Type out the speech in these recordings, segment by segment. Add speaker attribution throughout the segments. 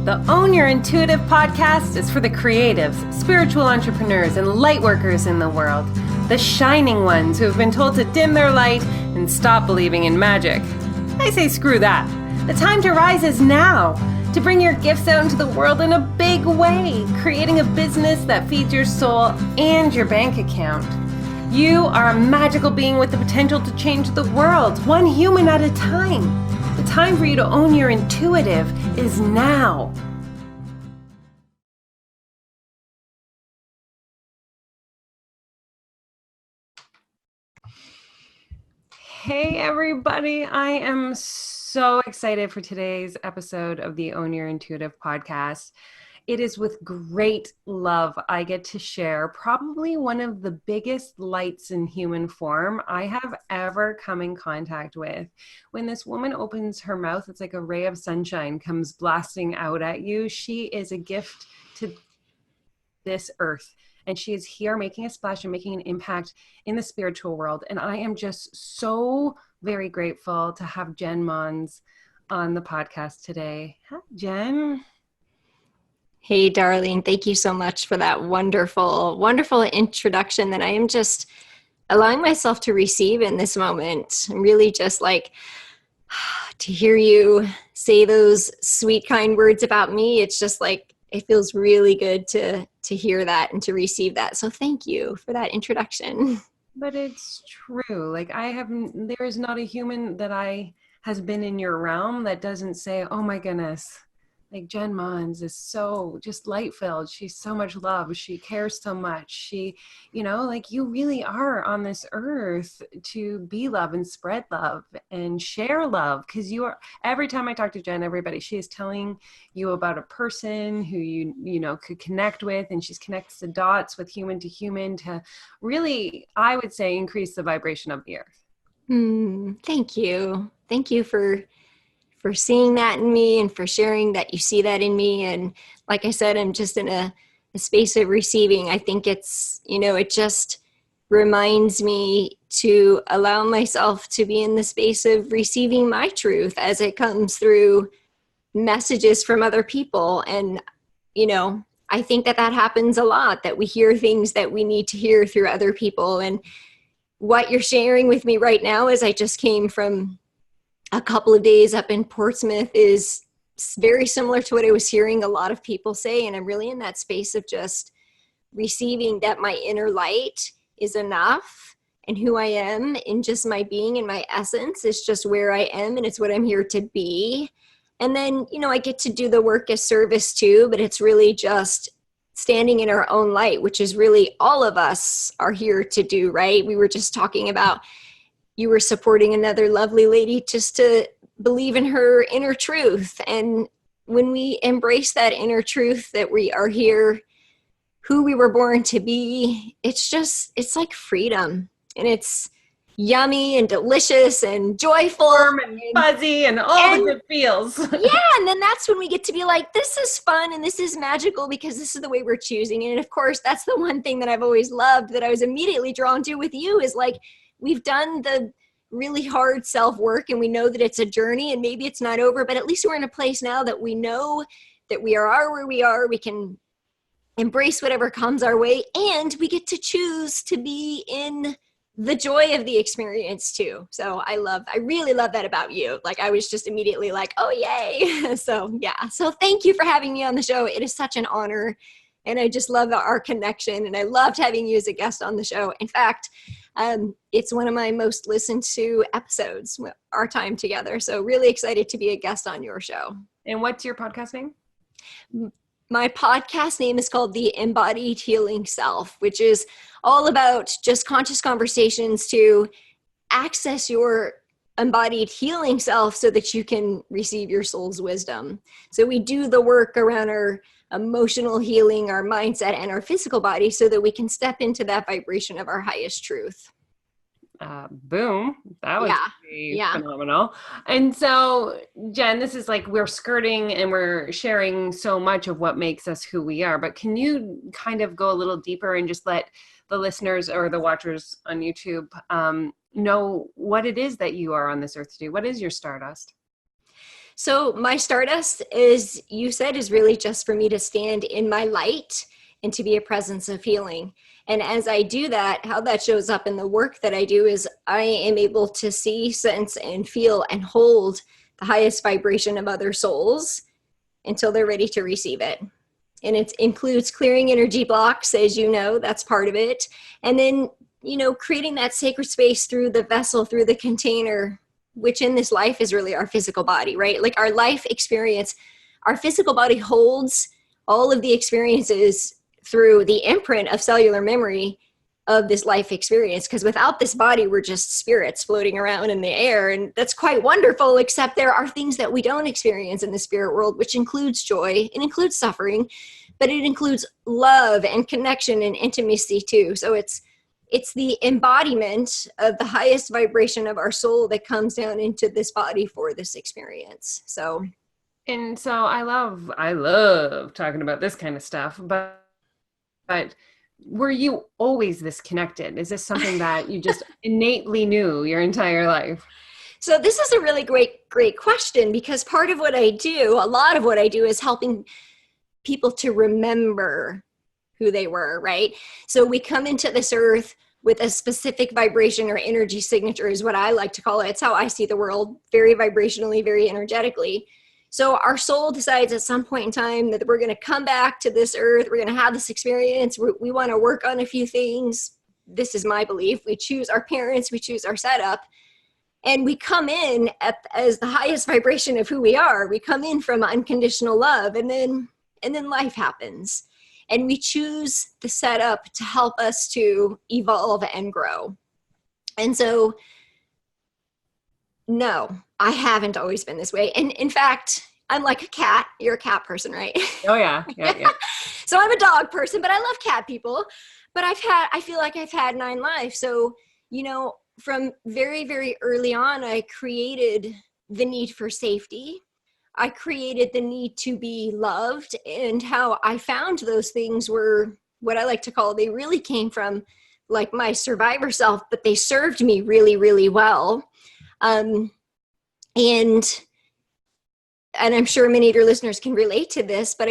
Speaker 1: The Own Your Intuitive podcast is for the creatives, spiritual entrepreneurs, and light workers in the world. The shining ones who have been told to dim their light and stop believing in magic. I say screw that. The time to rise is now. To bring your gifts out into the world in a big way, creating a business that feeds your soul and your bank account. You are a magical being with the potential to change the world, one human at a time. The time for you to own your intuitive is now. Hey everybody, I am so excited for today's episode of the Own Your Intuitive podcast. It is with great love I get to share probably one of the biggest lights in human form I have ever come in contact with. When this woman opens her mouth, it's like a ray of sunshine comes blasting out at you. She is a gift to this earth, and she is here making a splash and making an impact in the spiritual world. And I am just so very grateful to have Jen Mons on the podcast today. Hi, Jen.
Speaker 2: Hey, darling. Thank you so much for that wonderful, wonderful introduction that I am just allowing myself to receive in this moment. I'm really just like to hear you say those sweet, kind words about me. It's just like, it feels really good to hear that and to receive that. So thank you for that introduction.
Speaker 1: But it's true. Like there is not a human that has been in your realm that doesn't say, oh my goodness, like Jen Mons is so just light filled. She's so much love. She cares so much. She, like you really are on this earth to be love and spread love and share love. Because every time I talk to Jen, she is telling you about a person who you could connect with, and she's connects the dots with human to human to really, I would say, increase the vibration of the earth.
Speaker 2: Thank you. Thank you for seeing that in me and for sharing that you see that in me. And like I said, I'm just in a space of receiving. I think it's, it just reminds me to allow myself to be in the space of receiving my truth as it comes through messages from other people. And, I think that happens a lot, that we hear things that we need to hear through other people. And what you're sharing with me right now, as I just came from a couple of days up in Portsmouth, is very similar to what I was hearing a lot of people say. And I'm really in that space of just receiving that my inner light is enough, and who I am in just my being and my essence is just where I am, and it's what I'm here to be. And then, I get to do the work as service too, but it's really just standing in our own light, which is really all of us are here to do, right? We were just talking about, you were supporting another lovely lady just to believe in her inner truth. And when we embrace that inner truth that we are here, who we were born to be, it's like freedom. And it's yummy and delicious and joyful.
Speaker 1: Warm and fuzzy and all the good feels.
Speaker 2: Yeah, and then that's when we get to be like, this is fun and this is magical because this is the way we're choosing. And of course, that's the one thing that I've always loved, that I was immediately drawn to with you, is like, we've done the really hard self-work and we know that it's a journey and maybe it's not over, but at least we're in a place now that we know that we are where we are. We can embrace whatever comes our way, and we get to choose to be in the joy of the experience too. So I really love that about you. Like, I was just immediately like, oh, yay. So yeah. So thank you for having me on the show. It is such an honor. And I just love our connection. And I loved having you as a guest on the show. In fact, it's one of my most listened to episodes, our time together. So really excited to be a guest on your show.
Speaker 1: And what's your podcast name?
Speaker 2: My podcast name is called The Embodied Healing Self, which is all about just conscious conversations to access your embodied healing self so that you can receive your soul's wisdom. So we do the work around our emotional healing, our mindset, and our physical body so that we can step into that vibration of our highest truth.
Speaker 1: Boom. That was phenomenal. And so, Jen, this is like, we're skirting and we're sharing so much of what makes us who we are, but can you kind of go a little deeper and just let the listeners or the watchers on YouTube know what it is that you are on this earth to do? What is your Stardust?
Speaker 2: So my stardust, as you said, is really just for me to stand in my light and to be a presence of healing. And as I do that, how that shows up in the work that I do is I am able to see, sense, and feel and hold the highest vibration of other souls until they're ready to receive it. And it includes clearing energy blocks, as you know, that's part of it. And then, creating that sacred space through the vessel, through the container, which in this life is really our physical body, right? Like our life experience, our physical body holds all of the experiences through the imprint of cellular memory of this life experience. Because without this body, we're just spirits floating around in the air. And that's quite wonderful, except there are things that we don't experience in the spirit world, which includes joy, it includes suffering, but it includes love and connection and intimacy too. So it's the embodiment of the highest vibration of our soul that comes down into this body for this experience.
Speaker 1: And so I love talking about this kind of stuff, but were you always this connected? Is this something that you just innately knew your entire life?
Speaker 2: So this is a really great question, because part of what I do, a lot of what I do, is helping people to remember who they were, right? So we come into this earth with a specific vibration or energy signature, is what I like to call it. It's how I see the world, very vibrationally, very energetically. So our soul decides at some point in time that we're going to come back to this earth. We're going to have this experience. We want to work on a few things. This is my belief. We choose our parents. We choose our setup. And we come in as the highest vibration of who we are. We come in from unconditional love. And then life happens. And we choose the setup to help us to evolve and grow. And so, no, I haven't always been this way. And in fact, I'm like a cat. You're a cat person, right?
Speaker 1: Oh yeah.
Speaker 2: So I'm a dog person, but I love cat people. But I feel like I've had 9 lives. So, from very, very early on, I created the need for safety. I created the need to be loved, and how I found those things were what I like to call, they really came from like my survivor self, but they served me really, really well. And I'm sure many of your listeners can relate to this, but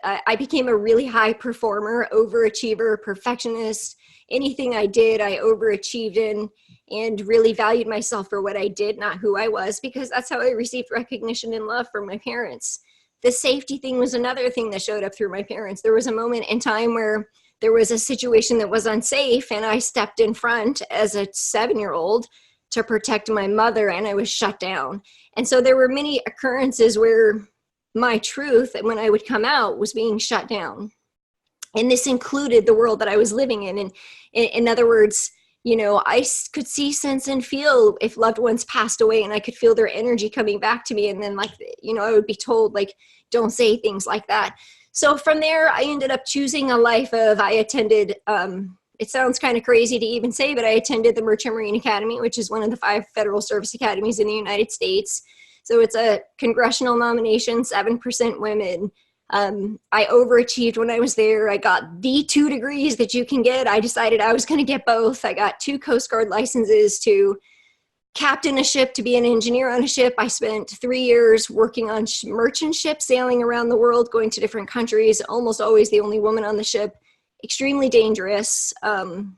Speaker 2: I became a really high performer, overachiever, perfectionist. Anything I did, I overachieved in, and really valued myself for what I did, not who I was, because that's how I received recognition and love from my parents. The safety thing was another thing that showed up through my parents. There was a moment in time where there was a situation that was unsafe, and I stepped in front as a 7-year-old to protect my mother, and I was shut down. And so there were many occurrences where my truth, when I would come out, was being shut down. And this included the world that I was living in. And in other words, I could see, sense, and feel if loved ones passed away, and I could feel their energy coming back to me. And then I would be told, like, don't say things like that. So from there, I ended up choosing a life of, I attended, it sounds kind of crazy to even say, but I attended the Merchant Marine Academy, which is one of the 5 federal service academies in the United States. So it's a congressional nomination, 7% women. I overachieved when I was there. I got the 2 degrees that you can get. I decided I was going to get both. I got 2 Coast Guard licenses to captain a ship, to be an engineer on a ship. I spent 3 years working on merchant ships, sailing around the world, going to different countries, almost always the only woman on the ship. Extremely dangerous. And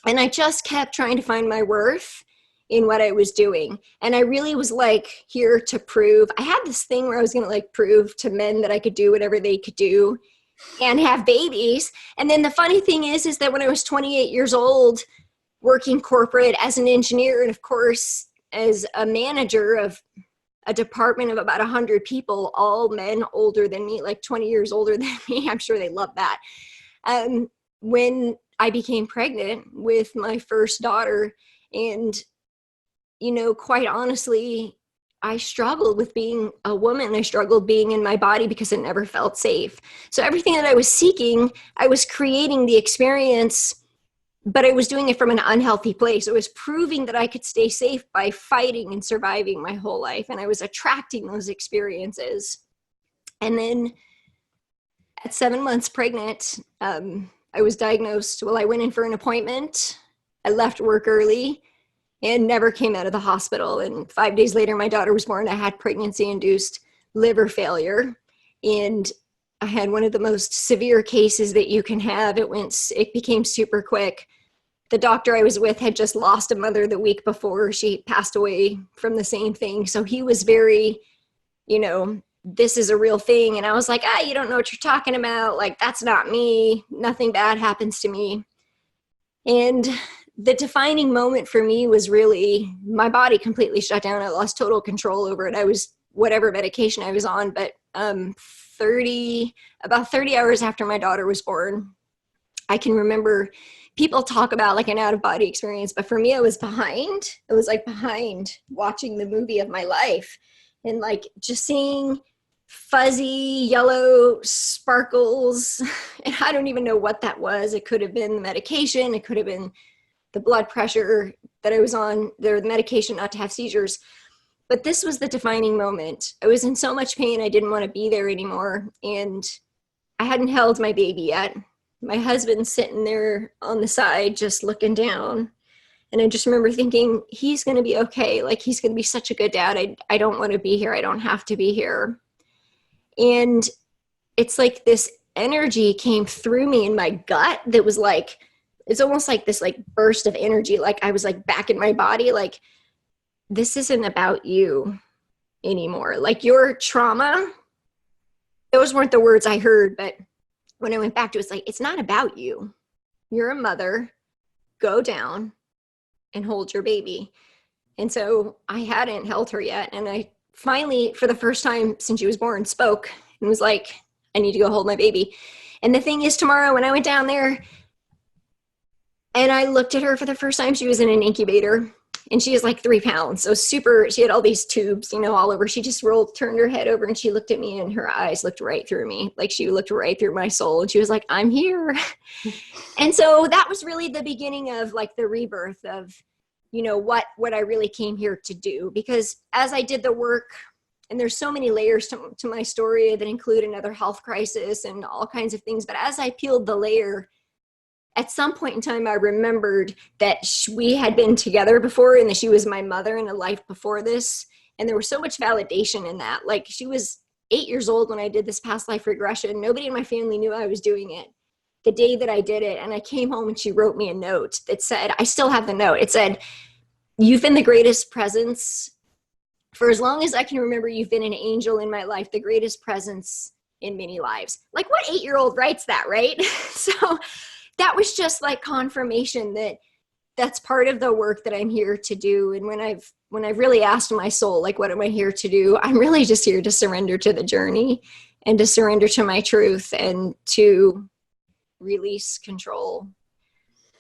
Speaker 2: I just kept trying to find my worth in what I was doing. And I really was here to prove. I had this thing where I was going to prove to men that I could do whatever they could do and have babies. And then the funny thing is that when I was 28 years old, working corporate as an engineer, and of course, as a manager of a department of about 100 people, all men older than me, 20 years older than me, I'm sure they love that. When I became pregnant with my first daughter, and, quite honestly, I struggled with being a woman. I struggled being in my body because it never felt safe. So everything that I was seeking, I was creating the experience, but I was doing it from an unhealthy place. It was proving that I could stay safe by fighting and surviving my whole life. And I was attracting those experiences. And then at 7 months pregnant, I was diagnosed. Well, I went in for an appointment. I left work early, and never came out of the hospital. And 5 days later, my daughter was born. I had pregnancy-induced liver failure, and I had one of the most severe cases that you can have. It became super quick. The doctor I was with had just lost a mother the week before. She passed away from the same thing. So he was very, this is a real thing. And I was like, you don't know what you're talking about. Like, that's not me. Nothing bad happens to me. And the defining moment for me was really my body completely shut down. I lost total control over it. I was whatever medication I was on, but about 30 hours after my daughter was born, I can remember people talk about like an out of body experience, but for me, I was behind. It was like behind watching the movie of my life, and like just seeing fuzzy yellow sparkles. And I don't even know what that was. It could have been the medication. It could have been the blood pressure that I was on, the medication not to have seizures. But this was the defining moment. I was in so much pain. I didn't want to be there anymore. And I hadn't held my baby yet. My husband's sitting there on the side, just looking down. And I just remember thinking, he's going to be okay. Like, he's going to be such a good dad. I don't want to be here. I don't have to be here. And it's like this energy came through me in my gut that was like, it's almost like this like burst of energy. Like I was like back in my body, like, this isn't about you anymore. Like, your trauma, those weren't the words I heard, but when I went back to it, it's like, it's not about you. You're a mother. Go down and hold your baby. And so I hadn't held her yet. And I finally, for the first time since she was born, spoke and was like, I need to go hold my baby. And the thing is, Tamara, when I went down there and I looked at her for the first time, she was in an incubator. And she is like 3 pounds. So she had all these tubes, all over. She just turned her head over and she looked at me, and her eyes looked right through me. Like, she looked right through my soul. And she was like, I'm here. And so that was really the beginning of like the rebirth of, what I really came here to do. Because as I did the work, and there's so many layers to my story that include another health crisis and all kinds of things. But as I peeled the layer, at some point in time, I remembered that we had been together before, and that she was my mother in a life before this. And there was so much validation in that. Like, she was 8 years old when I did this past life regression. Nobody in my family knew I was doing it. The day that I did it, and I came home and she wrote me a note that said, I still have the note. It said, you've been the greatest presence. For as long as I can remember, you've been an angel in my life, the greatest presence in many lives. Like, what 8-year-old writes that, right? So that was just like confirmation that that's part of the work that I'm here to do. And when I've really asked my soul, like, what am I here to do? I'm really just here to surrender to the journey and to surrender to my truth and to release control.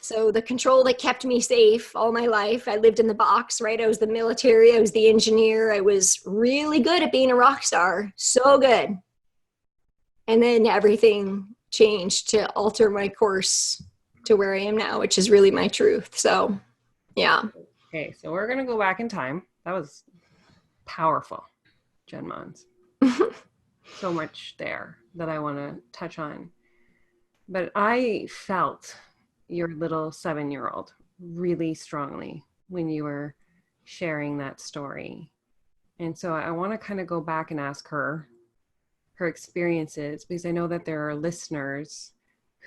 Speaker 2: So the control that kept me safe all my life, I lived in the box, right? I was the military. I was the engineer. I was really good at being a rock star. So good. And then everything changed to alter my course to where I am now, which is really my truth. So, yeah.
Speaker 1: Okay, so we're going to go back in time. That was powerful, Jen Mons. So much there that I want to touch on. But I felt your little 7-year-old really strongly when you were sharing that story. And so I want to kind of go back and ask her experiences, because I know that there are listeners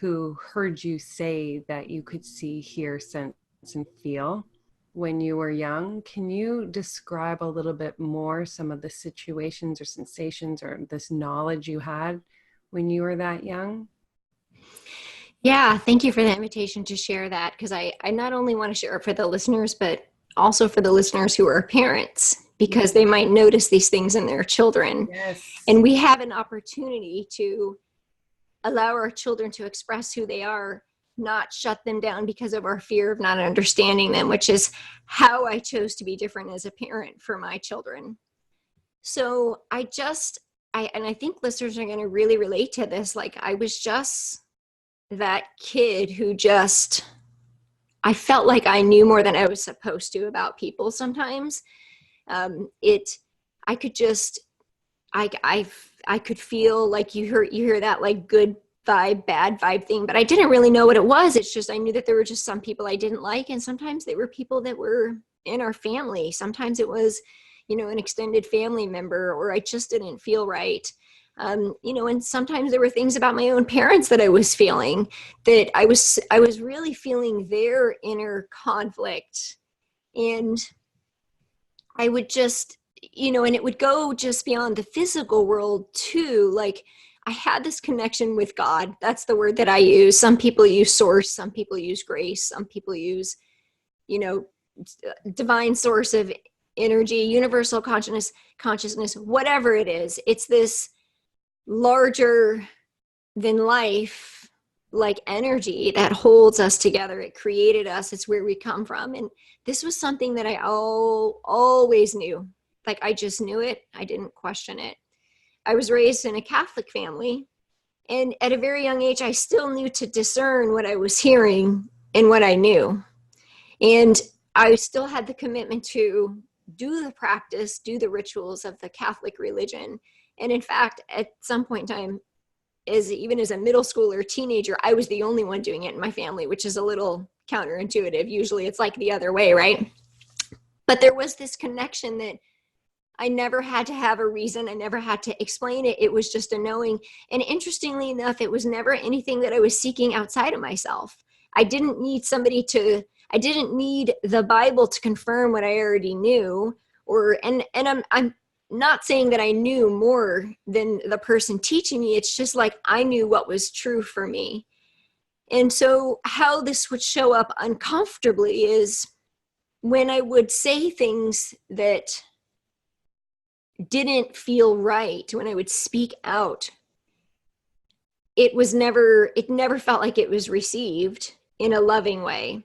Speaker 1: who heard you say that you could see, hear, sense, and feel when you were young. Can you describe a little bit more some of the situations or sensations or this knowledge you had when you were that young?
Speaker 2: Yeah, thank you for the invitation to share that, because I not only want to share it for the listeners, but also for the listeners who are parents, because they might notice these things in their children.
Speaker 1: Yes.
Speaker 2: And we have an opportunity to allow our children to express who they are, not shut them down because of our fear of not understanding them, which is how I chose to be different as a parent for my children. So I think listeners are going to really relate to this. Like, I was just that kid who I felt like I knew more than I was supposed to about people sometimes. I could feel like you hear that like good vibe, bad vibe thing, but I didn't really know what it was. It's just, I knew that there were just some people I didn't like. And sometimes they were people that were in our family. Sometimes it was, an extended family member, or I just didn't feel right. And sometimes there were things about my own parents that I was feeling, that I was really feeling their inner conflict. And I would just, and it would go just beyond the physical world too. Like, I had this connection with God. That's the word that I use. Some people use source, some people use grace, some people use, divine source of energy, universal consciousness, whatever it is. It's this larger than life, like, energy that holds us together. It created us. It's where we come from. And this was something that I always knew. Like, I just knew it. I didn't question it. I was raised in a Catholic family, and at a very young age, I still knew to discern what I was hearing and what I knew. And I still had the commitment to do the practice, do the rituals of the Catholic religion. And in fact, at some point in time, even as a middle schooler, teenager, I was the only one doing it in my family, which is a little counterintuitive. Usually it's like the other way, right? But there was this connection that I never had to have a reason. I never had to explain it. It was just a knowing. And interestingly enough, it was never anything that I was seeking outside of myself. I didn't need I didn't need the Bible to confirm what I already knew. And I'm not saying that I knew more than the person teaching me. It's just like, I knew what was true for me. And so how this would show up uncomfortably is when I would say things that didn't feel right, when I would speak out, it never felt like it was received in a loving way.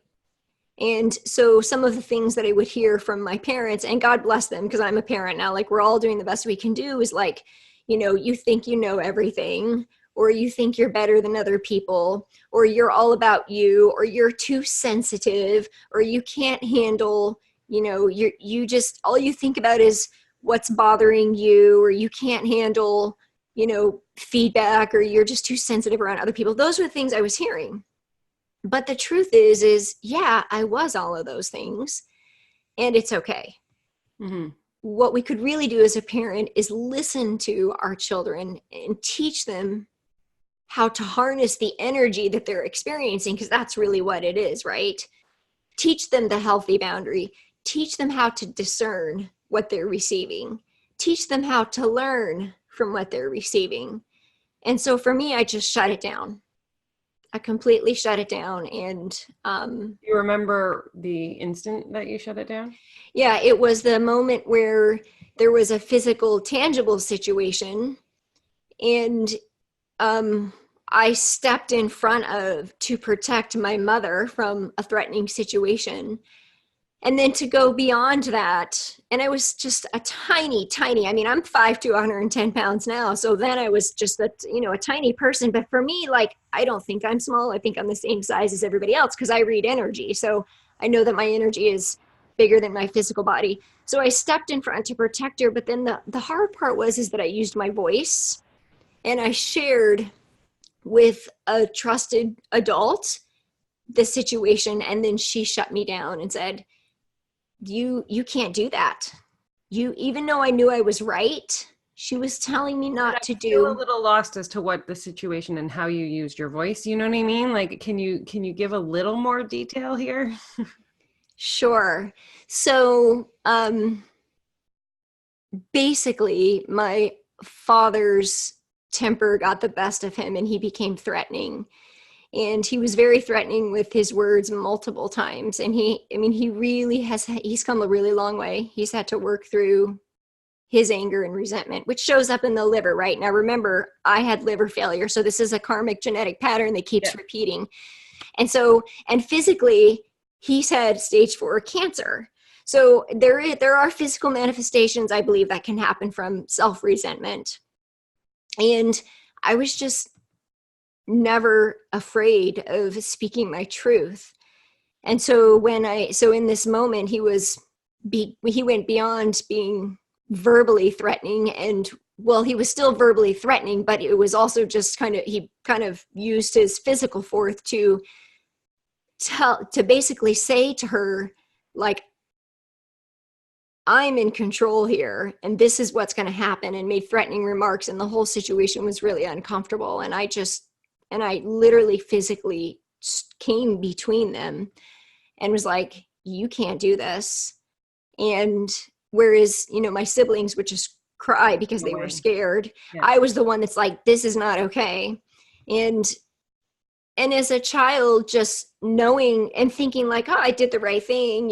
Speaker 2: And so some of the things that I would hear from my parents, and God bless them, because I'm a parent now, like, we're all doing the best we can do, is like, you think you know everything, or you think you're better than other people, or you're all about you, or you're too sensitive, or you can't handle, you just, all you think about is what's bothering you, or you can't handle, feedback, or you're just too sensitive around other people. Those were the things I was hearing. But the truth is, yeah, I was all of those things, and it's okay.
Speaker 1: Mm-hmm.
Speaker 2: What we could really do as a parent is listen to our children and teach them how to harness the energy that they're experiencing, because that's really what it is, right? Teach them the healthy boundary. Teach them how to discern what they're receiving. Teach them how to learn from what they're receiving. And so for me, I just shut it down. I completely shut it down. And
Speaker 1: you remember the instant that you shut it down?
Speaker 2: Yeah, it was the moment where there was a physical, tangible situation, and I stepped in front of to protect my mother from a threatening situation. And then to go beyond that, and I was just a tiny, I mean, I'm 5'2", 110 pounds now. So then I was just a tiny person. But for me, like, I don't think I'm small. I think I'm the same size as everybody else, because I read energy. So I know that my energy is bigger than my physical body. So I stepped in front to protect her. But then the hard part is that I used my voice, and I shared with a trusted adult the situation. And then she shut me down and said, you can't do that. Even though I knew I was right, she was telling me not to do.
Speaker 1: I feel a little lost as to what the situation and how you used your voice. You know what I mean? Like, can you give a little more detail here?
Speaker 2: Sure. So, basically, my father's temper got the best of him, and he became threatening. And he was very threatening with his words multiple times. And he really he's come a really long way. He's had to work through his anger and resentment, which shows up in the liver, right? Now, remember, I had liver failure. So this is a karmic genetic pattern that keeps repeating. And physically, he's had stage 4 cancer. So there are physical manifestations, I believe, that can happen from self-resentment. And I was just never afraid of speaking my truth. And so in this moment, he went beyond being verbally threatening, and he was still verbally threatening, but it was also just he kind of used his physical force to basically say to her, like, I'm in control here and this is what's going to happen, and made threatening remarks, and the whole situation was really uncomfortable. And I literally physically came between them and was like, you can't do this. And whereas, my siblings would just cry because they were scared,
Speaker 1: Yeah.
Speaker 2: I was the one that's like, this is not okay. And as a child, just knowing and thinking like, oh, I did the right thing,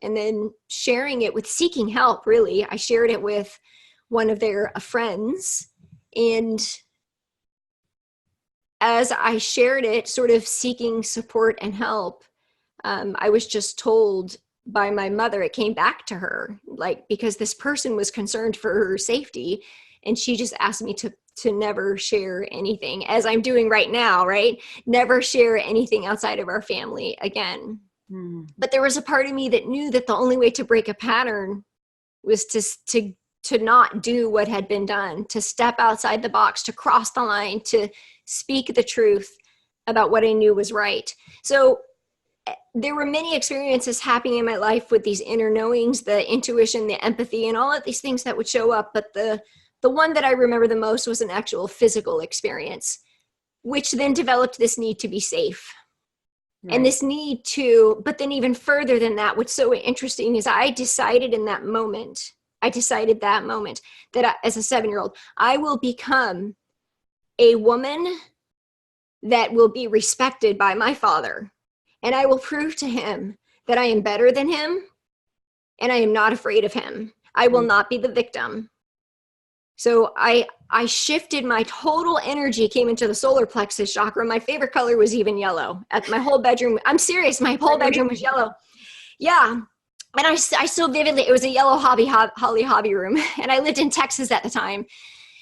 Speaker 2: and then sharing it with, seeking help, really. I shared it with one of their friends. And as I shared it, sort of seeking support and help, I was just told by my mother, it came back to her, like, because this person was concerned for her safety. And she just asked me to never share anything, as I'm doing right now, right? Never share anything outside of our family again. But there was a part of me that knew that the only way to break a pattern was to not do what had been done, to step outside the box, to cross the line, to speak the truth about what I knew was right. So there were many experiences happening in my life with these inner knowings, the intuition, the empathy, and all of these things that would show up. But the one that I remember the most was an actual physical experience, which then developed this need to be safe. Right. And this need to, but then even further than that, what's so interesting is I decided that moment that as a 7-year-old, I will become a woman that will be respected by my father. And I will prove to him that I am better than him, and I am not afraid of him. I will not be the victim. So I shifted, my total energy came into the solar plexus chakra. My favorite color was even yellow. At my whole bedroom, I'm serious, my whole bedroom was yellow. Yeah. And I so vividly, it was a yellow holly hobby room. And I lived in Texas at the time.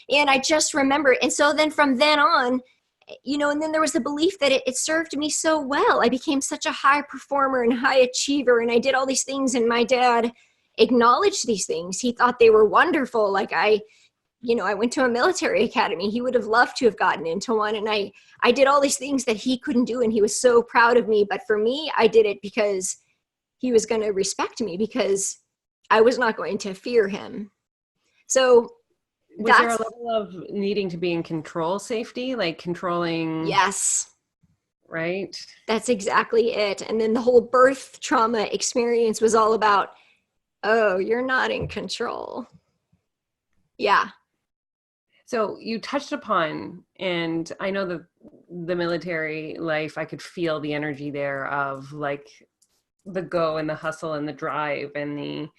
Speaker 2: And I just remember. And so then from then on, and then there was the belief that it served me so well. I became such a high performer and high achiever. And I did all these things. And my dad acknowledged these things. He thought they were wonderful. Like I went to a military academy. He would have loved to have gotten into one. And I did all these things that he couldn't do. And he was so proud of me. But for me, I did it because he was going to respect me, because I was not going to fear him. So
Speaker 1: was there a level of needing to be in control, safety, like controlling?
Speaker 2: Yes.
Speaker 1: Right.
Speaker 2: That's exactly it. And then the whole birth trauma experience was all about, oh, you're not in control. Yeah.
Speaker 1: So you touched upon, and I know the military life, I could feel the energy there of like the go and the hustle and the drive and the,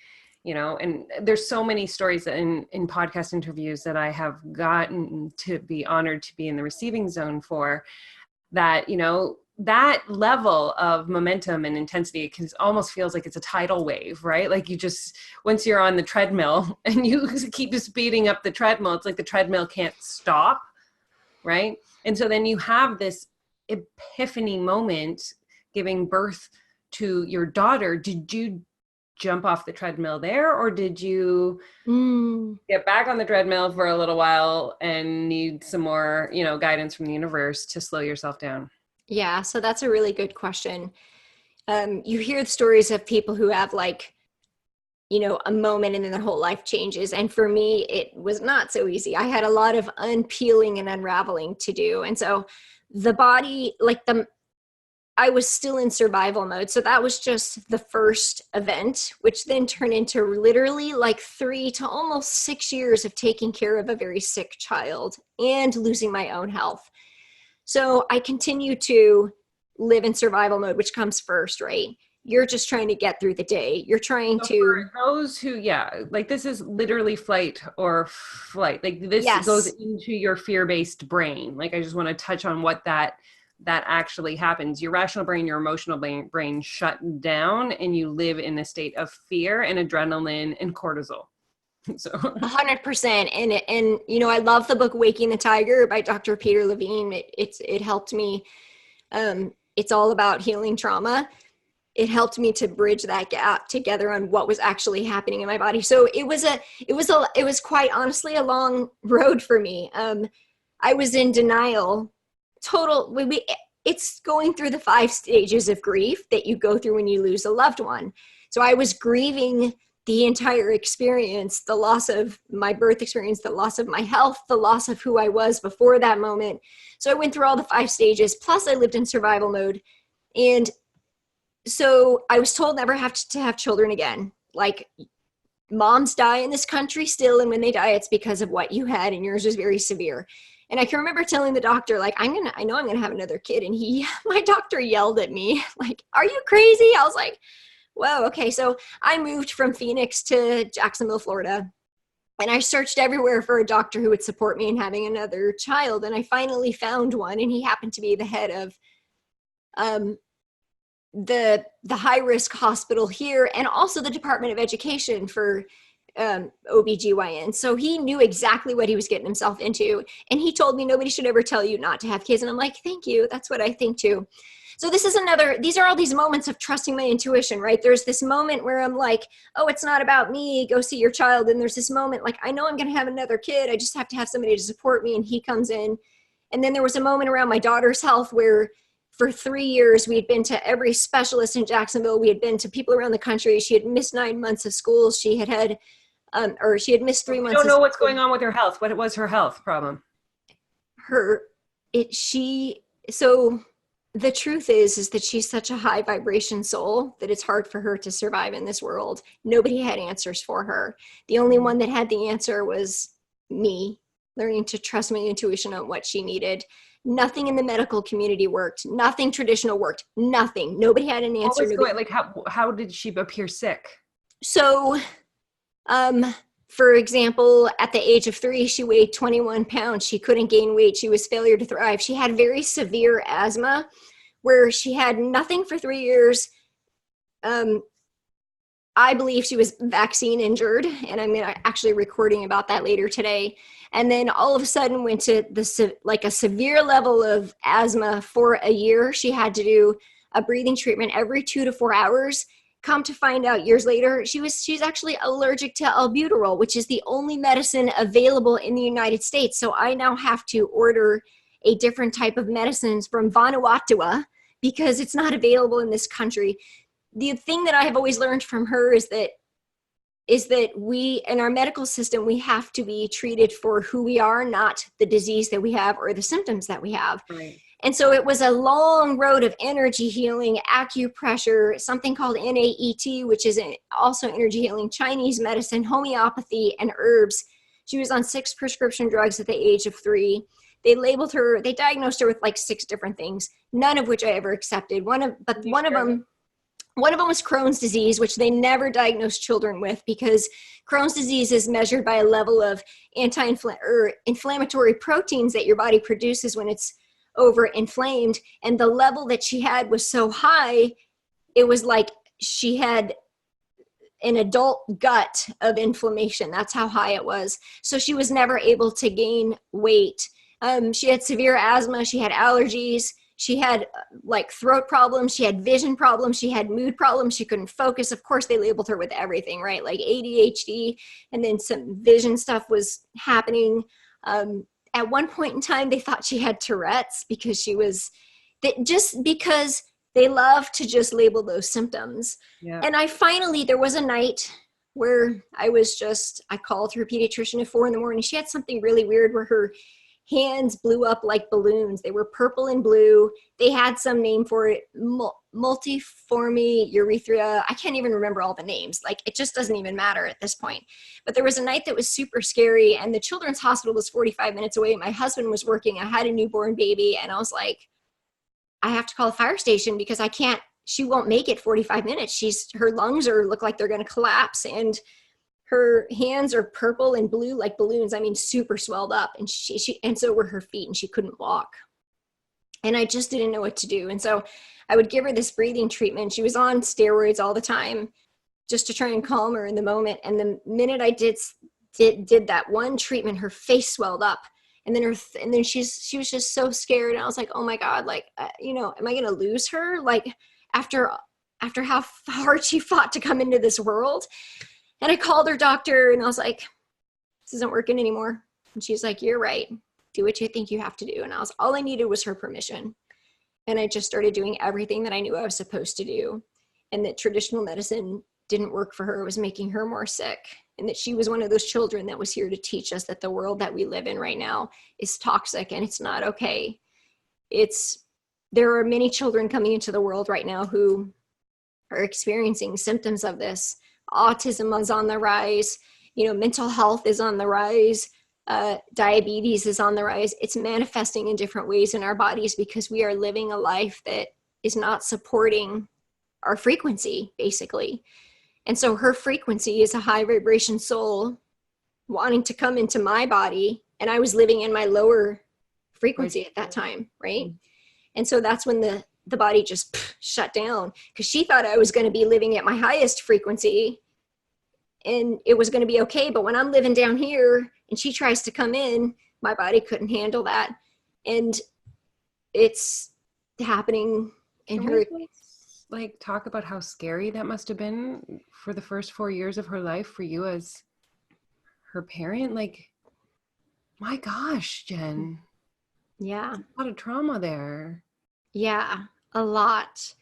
Speaker 1: and there's so many stories in podcast interviews that I have gotten to be honored to be in the receiving zone for, that, that level of momentum and intensity, it almost feels like it's a tidal wave, right? Like you just, once you're on the treadmill and you keep speeding up the treadmill, it's like the treadmill can't stop, right? And so then you have this epiphany moment giving birth to your daughter. Did you jump off the treadmill there, or did you get back on the treadmill for a little while and need some more, guidance from the universe to slow yourself down?
Speaker 2: Yeah, so that's a really good question. You hear the stories of people who have like, a moment and then their whole life changes. And for me, it was not so easy. I had a lot of unpeeling and unraveling to do. And so the body, I was still in survival mode. So that was just the first event, which then turned into literally like 3 to almost 6 years of taking care of a very sick child and losing my own health. So I continue to live in survival mode, which comes first, right? You're just trying to get through the day. You're trying to.
Speaker 1: For those who, like this is literally fight or flight. Like this goes into your fear-based brain. Like I just want to touch on what that actually happens. Your rational brain, your emotional brain shut down, and you live in a state of fear and adrenaline and cortisol. So
Speaker 2: 100%. And I love the book Waking the Tiger by Dr. Peter Levine. It helped me. It's all about healing trauma. It helped me to bridge that gap together on what was actually happening in my body. So it was quite honestly a long road for me. I was in denial. It's going through the 5 stages of grief that you go through when you lose a loved one. So I was grieving the entire experience, the loss of my birth experience, the loss of my health, the loss of who I was before that moment. So I went through all the 5 stages, plus I lived in survival mode. And so I was told never have to have children again. Like, moms die in this country still, and when they die, it's because of what you had, and yours was very severe. And I can remember telling the doctor, like, I know I'm gonna have another kid. And my doctor yelled at me, like, are you crazy? I was like, whoa, okay. So I moved from Phoenix to Jacksonville, Florida. And I searched everywhere for a doctor who would support me in having another child. And I finally found one, and he happened to be the head of the high risk hospital here, and also the Department of Education for OBGYN. So he knew exactly what he was getting himself into. And he told me nobody should ever tell you not to have kids. And I'm like, thank you. That's what I think too. So these are all these moments of trusting my intuition, right? There's this moment where I'm like, oh, it's not about me. Go see your child. And there's this moment like, I know I'm going to have another kid. I just have to have somebody to support me. And he comes in. And then there was a moment around my daughter's health where for 3 years, we had been to every specialist in Jacksonville. We had been to people around the country. She had missed 9 months of school. She had missed 3
Speaker 1: We
Speaker 2: months
Speaker 1: don't
Speaker 2: of
Speaker 1: know what's
Speaker 2: school.
Speaker 1: going on with her health. What was her health problem?
Speaker 2: So the truth is that she's such a high vibration soul that it's hard for her to survive in this world. Nobody had answers for her. The only one that had the answer was me, learning to trust my intuition on what she needed. Nothing in the medical community worked. Nothing traditional worked. Nothing. Nobody had an answer.
Speaker 1: How did she appear sick?
Speaker 2: So, for example, at the age of 3, she weighed 21 pounds. She couldn't gain weight. She was failure to thrive. She had very severe asthma where she had nothing for 3 years. I believe she was vaccine injured, and I'm actually recording about that later today. And then all of a sudden went to a severe level of asthma for a year. She had to do a breathing treatment every 2 to 4 hours. Come to find out years later, she's actually allergic to albuterol, which is the only medicine available in the United States. So I now have to order a different type of medicines from Vanuatu because it's not available in this country. The thing that I have always learned from her is that we, in our medical system, we have to be treated for who we are, not the disease that we have or the symptoms that we have.
Speaker 1: Right.
Speaker 2: And so it was a long road of energy healing, acupressure, something called NAET, which is also energy healing, Chinese medicine, homeopathy, and herbs. She was on 6 prescription drugs at the age of 3. They diagnosed her with like 6 different things, none of which I ever accepted. One of them was Crohn's disease, which they never diagnosed children with because Crohn's disease is measured by a level of inflammatory proteins that your body produces when it's over-inflamed. And the level that she had was so high, it was like she had an adult gut of inflammation. That's how high it was. So she was never able to gain weight. She had severe asthma. She had allergies. She had like throat problems. She had vision problems. She had mood problems. She couldn't focus. Of course, they labeled her with everything, right? Like ADHD, and then some vision stuff was happening. At one point in time, they thought she had Tourette's because because they love to just label those symptoms.
Speaker 1: Yeah.
Speaker 2: And there was a night where I called her pediatrician at 4 a.m. She had something really weird where her hands blew up like balloons. They were purple and blue. They had some name for it, multiforme urethra. I can't even remember all the names. Like, it just doesn't even matter at this point. But there was a night that was super scary, and the children's hospital was 45 minutes away. My husband was working. I had a newborn baby, and I was like, I have to call the fire station because she won't make it 45 minutes. Her lungs look like they're going to collapse, and her hands are purple and blue like balloons. I mean, super swelled up, and and so were her feet, and she couldn't walk. And I just didn't know what to do. And so I would give her this breathing treatment. She was on steroids all the time just to try and calm her in the moment. And the minute I did that one treatment, her face swelled up. And then she was just so scared. And I was like, oh my God, like, am I going to lose her? Like, after how hard she fought to come into this world. And I called her doctor, and I was like, this isn't working anymore. And she's like, you're right. Do what you think you have to do. And all I needed was her permission. And I just started doing everything that I knew I was supposed to do. And that traditional medicine didn't work for her. It was making her more sick. And that she was one of those children that was here to teach us that the world that we live in right now is toxic and it's not okay. There are many children coming into the world right now who are experiencing symptoms of this. Autism is on the rise, mental health is on the rise, diabetes is on the rise. It's manifesting in different ways in our bodies because we are living a life that is not supporting our frequency, basically. And so her frequency is a high vibration soul wanting to come into my body. And I was living in my lower frequency at that time, right? And so that's when the body just shut down because she thought I was going to be living at my highest frequency and it was going to be okay. But when I'm living down here and she tries to come in, my body couldn't handle that. And it's happening in her.
Speaker 1: Like talk about how scary that must have been for the first 4 years of her life for you as her parent. Like, my gosh, Jen.
Speaker 2: Yeah.
Speaker 1: A lot of trauma there.
Speaker 2: Yeah, a lot.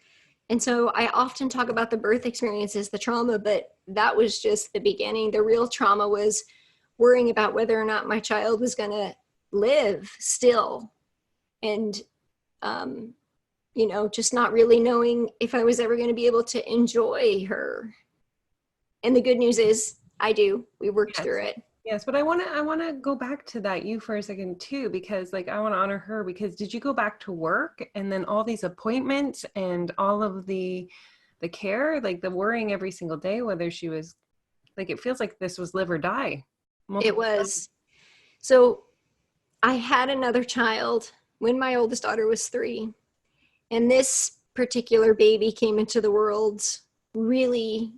Speaker 2: And so I often talk about the birth experience as the trauma, but that was just the beginning. The real trauma was worrying about whether or not my child was going to live still. And, just not really knowing if I was ever going to be able to enjoy her. And the good news is I do. We worked through it.
Speaker 1: Yes, but I want to go back to that you for a second too, because like I want to honor her because did you go back to work and then all these appointments and all of the care, like the worrying every single day, whether she was like, it feels like this was live or die.
Speaker 2: It was. So I had another child when my oldest daughter was 3. And this particular baby came into the world really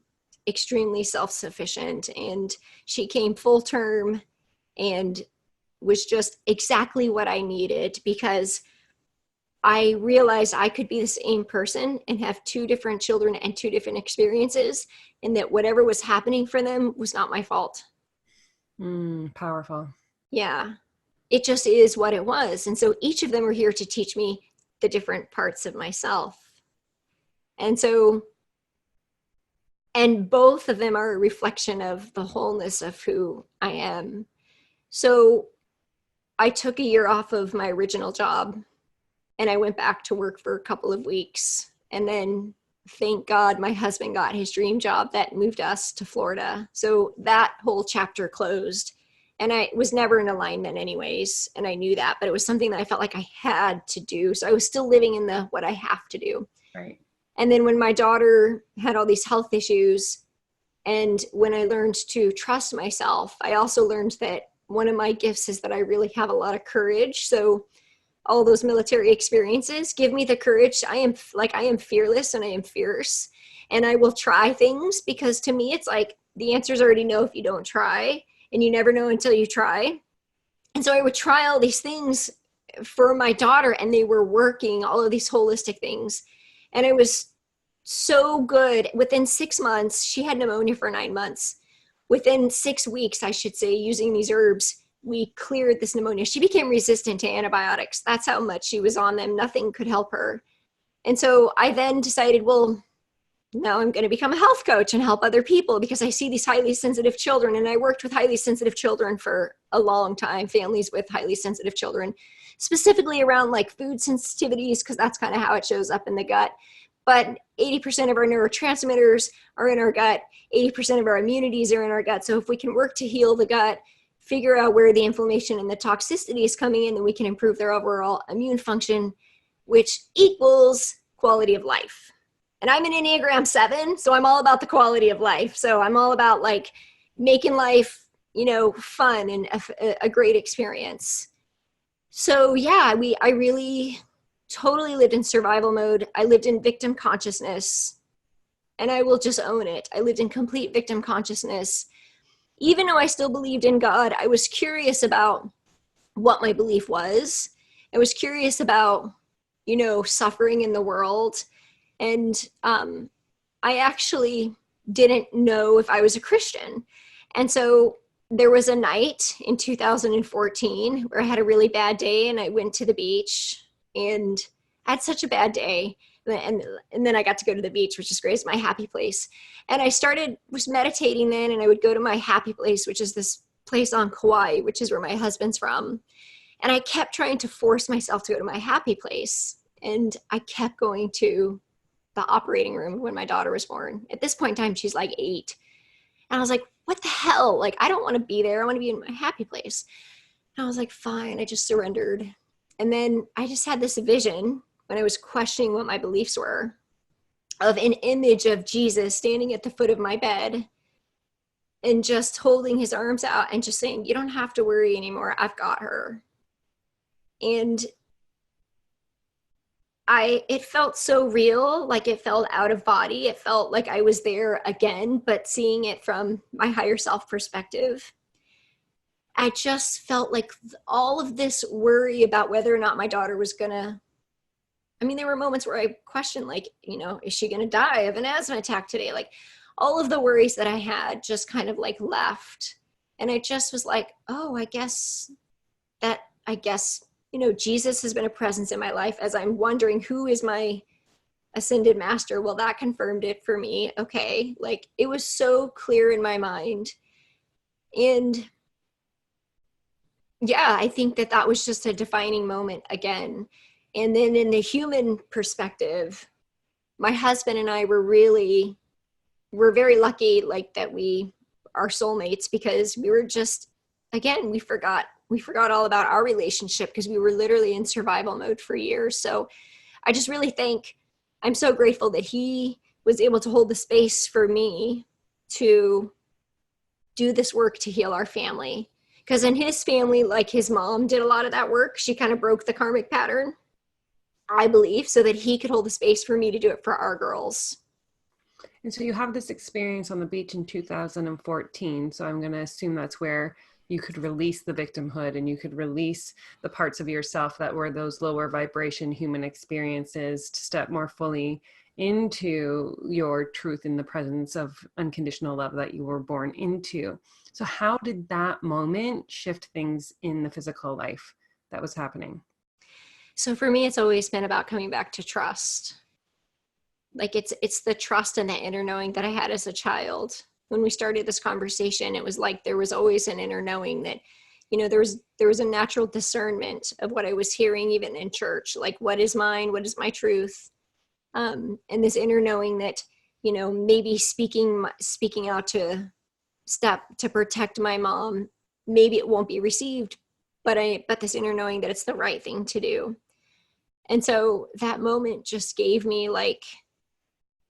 Speaker 2: extremely self-sufficient. And she came full term and was just exactly what I needed because I realized I could be the same person and have 2 different children and 2 different experiences. And that whatever was happening for them was not my fault.
Speaker 1: Powerful.
Speaker 2: Yeah, it just is what it was. And so each of them were here to teach me the different parts of myself. And both of them are a reflection of the wholeness of who I am. So I took a year off of my original job and I went back to work for a couple of weeks. And then thank God my husband got his dream job that moved us to Florida. So that whole chapter closed. And I was never in alignment anyways. And I knew that, but it was something that I felt like I had to do. So I was still living in what I have to do.
Speaker 1: Right.
Speaker 2: And then when my daughter had all these health issues and when I learned to trust myself, I also learned that one of my gifts is that I really have a lot of courage. So all those military experiences give me the courage. I am fearless and I am fierce and I will try things because to me, it's like the answers already know if you don't try. And you never know until you try. And so I would try all these things for my daughter and they were working, all of these holistic things. And it was so good. Within 6 months, she had pneumonia for 9 months. Within 6 weeks, I should say, using these herbs, we cleared this pneumonia. She became resistant to antibiotics. That's how much she was on them. Nothing could help her. And so I then decided, well, now I'm going to become a health coach and help other people because I see these highly sensitive children. And I worked with highly sensitive children for a long time, families with highly sensitive children, specifically around like food sensitivities, because that's kind of how it shows up in the gut. But 80% of our neurotransmitters are in our gut. 80% of our immunities are in our gut. So if we can work to heal the gut, figure out where the inflammation and the toxicity is coming in, then we can improve their overall immune function, which equals quality of life. And I'm an Enneagram 7, so I'm all about the quality of life. So I'm all about like making life, fun and a great experience. So yeah, I really totally lived in survival mode. I lived in victim consciousness and I will just own it. I lived in complete victim consciousness. Even though I still believed in God, I was curious about what my belief was. I was curious about, suffering in the world. And I actually didn't know if I was a Christian. And so there was a night in 2014 where I had a really bad day and I went to the beach and I had such a bad day. and then I got to go to the beach, which is great. It's my happy place. And I was meditating then, and I would go to my happy place, which is this place on Kauai, which is where my husband's from. And I kept trying to force myself to go to my happy place. And I kept going to the operating room when my daughter was born. At this point in time, she's like 8. And I was like, what the hell? Like, I don't want to be there. I want to be in my happy place. And I was like, fine. I just surrendered. And then I just had this vision when I was questioning what my beliefs were, of an image of Jesus standing at the foot of my bed and just holding his arms out and just saying, you don't have to worry anymore. I've got her. And it felt so real, like it felt out of body. It felt like I was there again, but seeing it from my higher self perspective. I just felt like all of this worry about whether or not my daughter was gonna, there were moments where I questioned, like, is she gonna die of an asthma attack today? Like, all of the worries that I had just kind of like left. And I just was like, oh, I guess, Jesus has been a presence in my life as I'm wondering who is my ascended master. Well, that confirmed it for me. Okay. Like, it was so clear in my mind. And yeah, I think that was just a defining moment again. And then in the human perspective, my husband and I we're very lucky, like, that we are soulmates, because we were just, again, we forgot all about our relationship because we were literally in survival mode for years. So I just really I'm so grateful that he was able to hold the space for me to do this work to heal our family. Because in his family, like, his mom did a lot of that work. She kind of broke the karmic pattern, I believe, so that he could hold the space for me to do it for our girls.
Speaker 1: And so you have this experience on the beach in 2014. So I'm going to assume that's where you could release the victimhood and you could release the parts of yourself that were those lower vibration human experiences to step more fully into your truth in the presence of unconditional love that you were born into. So how did that moment shift things in the physical life that was happening?
Speaker 2: So for me, it's always been about coming back to trust. Like, it's the trust and the inner knowing that I had as a child. When we started this conversation, it was like there was always an inner knowing that, there was a natural discernment of what I was hearing, even in church, like, what is mine, what is my truth, and this inner knowing that, maybe speaking out to protect my mom, maybe it won't be received, but this inner knowing that it's the right thing to do. And so that moment just gave me, like,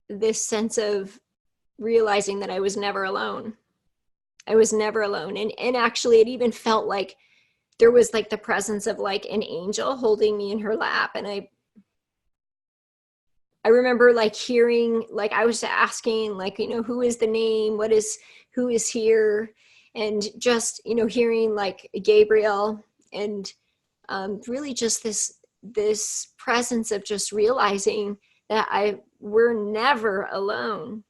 Speaker 2: this sense of realizing that I was never alone. I was never alone. And actually, it even felt like there was, like, the presence of, like, an angel holding me in her lap. And I remember, like, hearing, like, I was asking, like, who is the name? Who is here? And just, hearing, like, Gabriel, and really just this presence of just realizing that we're never alone.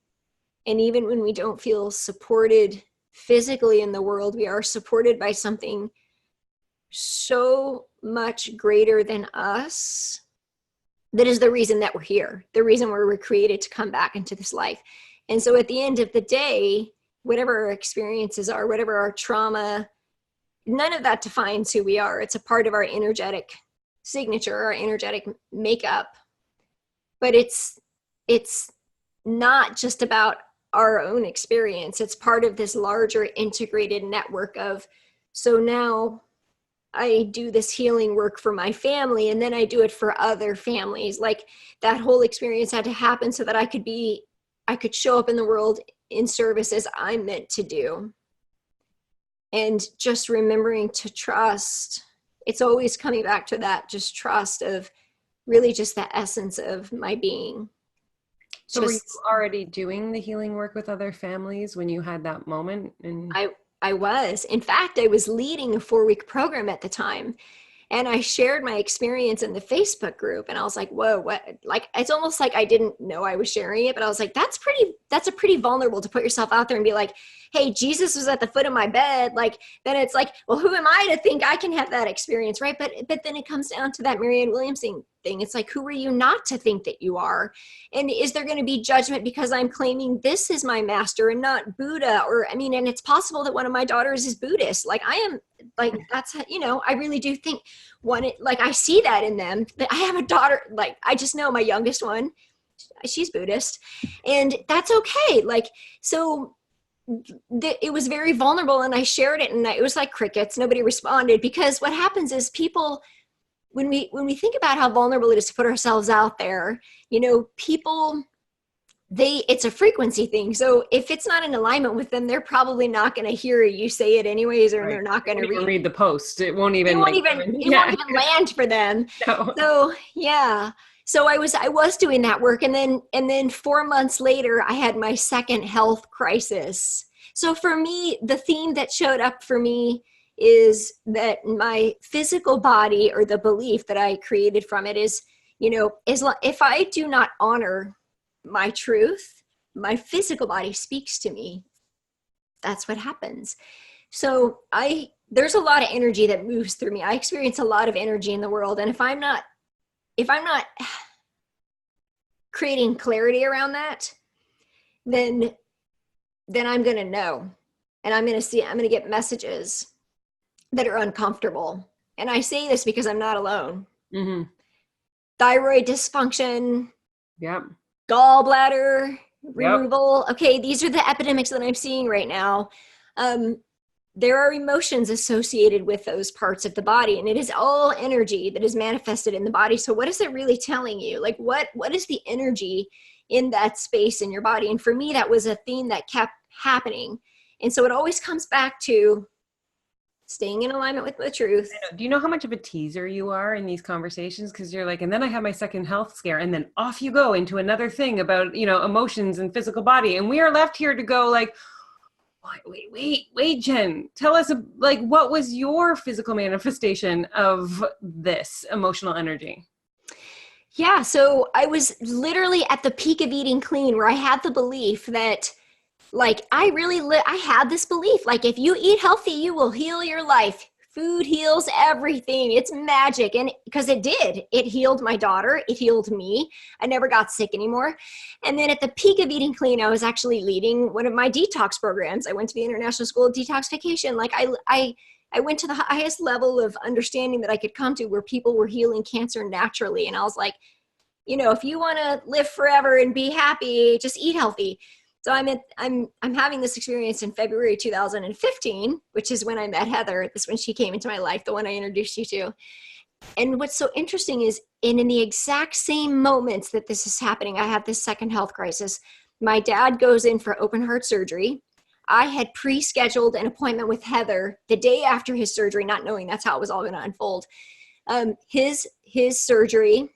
Speaker 2: And even when we don't feel supported physically in the world, we are supported by something so much greater than us. That is the reason that we're here, the reason we're created to come back into this life. And so at the end of the day, whatever our experiences are, whatever our trauma, none of that defines who we are. It's a part of our energetic signature, our energetic makeup. But it's not just about our own experience. It's part of this larger integrated network of, so now I do this healing work for my family, and then I do it for other families. Like, that whole experience had to happen so that I could show up in the world in service as I'm meant to do. And just remembering to trust. It's always coming back to that, just trust of really just the essence of my being.
Speaker 1: So were you already doing the healing work with other families when you had that moment? And
Speaker 2: I was. In fact, I was leading a 4-week program at the time. And I shared my experience in the Facebook group, and I was like, whoa, what? Like, it's almost like I didn't know I was sharing it, but I was like, that's a pretty vulnerable to put yourself out there and be like, hey, Jesus was at the foot of my bed. Like, then it's like, well, who am I to think I can have that experience? Right. But then it comes down to that Marianne Williamson thing. It's like, who are you not to think that you are? And is there going to be judgment because I'm claiming this is my master and not Buddha? Or, I mean, and it's possible that one of my daughters is Buddhist. Like I am, like, that's, you know, I really do think like I see that in them. But I have a daughter, like, I just know my youngest one, she's Buddhist, and that's okay. Like, so it was very vulnerable, and I shared it, and it was like crickets. Nobody responded, because what happens is people, when we think about how vulnerable it is to put ourselves out there, you know, people, it's a frequency thing. So if it's not in alignment with them, they're probably not going to hear you say it anyways, or they're not going to
Speaker 1: read the post. It won't even
Speaker 2: it won't even land for them.
Speaker 1: No.
Speaker 2: So yeah. So I was doing that work, and then 4 months later, I had my second health crisis. So for me, the theme that showed up for me is that my physical body, or the belief that I created from it, is, you know, if I do not honor my truth, my physical body speaks to me. That's what happens. So there's a lot of energy that moves through me. I experience a lot of energy in the world, and if I'm not creating clarity around that, then I'm going to know, and I'm going to get messages that are uncomfortable. And I say this because I'm not alone.
Speaker 1: Mm-hmm.
Speaker 2: Thyroid dysfunction.
Speaker 1: Yep.
Speaker 2: Gallbladder removal.
Speaker 1: Yep.
Speaker 2: Okay, these are the epidemics that I'm seeing right now. There are emotions associated with those parts of the body, and it is all energy that is manifested in the body. So what is it really telling you? Like, what is the energy in that space in your body? And for me, that was a theme that kept happening. And so it always comes back to staying in alignment with the truth.
Speaker 1: Do you know how much of a teaser you are in these conversations? Because you're like, and then I had my second health scare, and then off you go into another thing about, you know, emotions and physical body. And we are left here to go like, wait, Jen, tell us, like, what was your physical manifestation of this emotional energy?
Speaker 2: Yeah, so I was literally at the peak of eating clean, where I had the belief that, like, I had this belief, like, if you eat healthy, you will heal your life. Food heals everything. It's magic. And because it healed my daughter. It healed me. I never got sick anymore. And then at the peak of eating clean, I was actually leading one of my detox programs. I went to the International School of Detoxification. Like I went to the highest level of understanding that I could come to, where people were healing cancer naturally. And I was like, you know, if you want to live forever and be happy, just eat healthy. So I'm having this experience in February 2015, which is when I met Heather. This is when she came into my life, the one I introduced you to. And what's so interesting is, in the exact same moments that this is happening, I have this second health crisis. My dad goes in for open heart surgery. I had pre-scheduled an appointment with Heather the day after his surgery, not knowing that's how it was all going to unfold. His surgery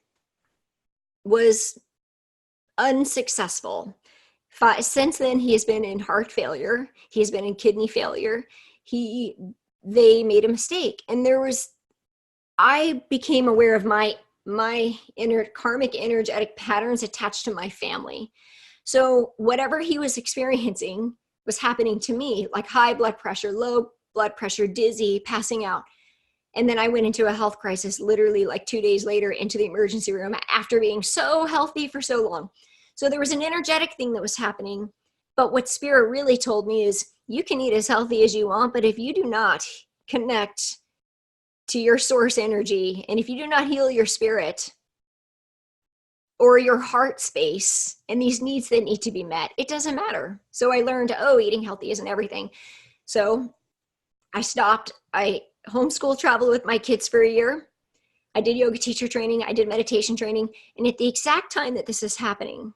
Speaker 2: was unsuccessful. Since then, he has been in heart failure. He has been in kidney failure. They made a mistake. And I became aware of my inner karmic energetic patterns attached to my family. So whatever he was experiencing was happening to me, like high blood pressure, low blood pressure, dizzy, passing out. And then I went into a health crisis literally like 2 days later, into the emergency room, after being so healthy for so long. So there was an energetic thing that was happening. But what Spirit really told me is, you can eat as healthy as you want, but if you do not connect to your source energy, and if you do not heal your spirit or your heart space and these needs that need to be met, it doesn't matter. So I learned, eating healthy isn't everything. So I stopped. I homeschool traveled with my kids for a year. I did yoga teacher training. I did meditation training. And at the exact time that this is happening,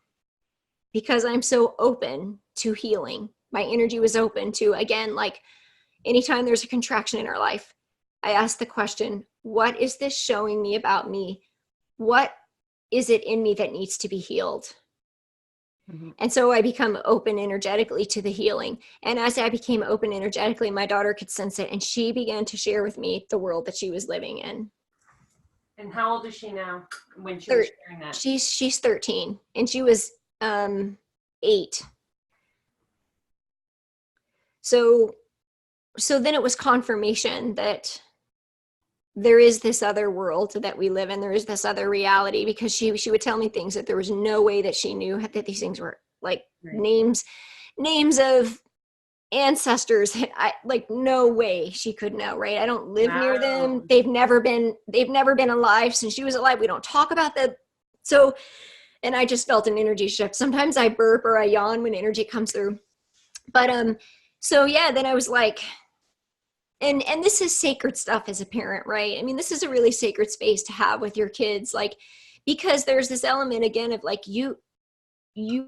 Speaker 2: because I'm so open to healing, my energy was open to, again, like anytime there's a contraction in our life, I ask the question, what is this showing me about me? What is it in me that needs to be healed? Mm-hmm. And so I become open energetically to the healing. And as I became open energetically, my daughter could sense it, and she began to share with me the world that she was living in.
Speaker 1: And how old is she now when she was sharing that?
Speaker 2: She's 13, and she was 8. So then it was confirmation that there is this other world that we live in. There is this other reality, because she would tell me things that there was no way that she knew that these things were like
Speaker 1: Right.
Speaker 2: names of ancestors. Like no way she could know, right? I don't live near them.
Speaker 1: Wow.
Speaker 2: They've never been alive since she was alive. We don't talk about that. So, and I just felt an energy shift. Sometimes I burp or I yawn when energy comes through. But so yeah, then I was like, and this is sacred stuff as a parent, right? I mean, this is a really sacred space to have with your kids, like, because there's this element again of like, you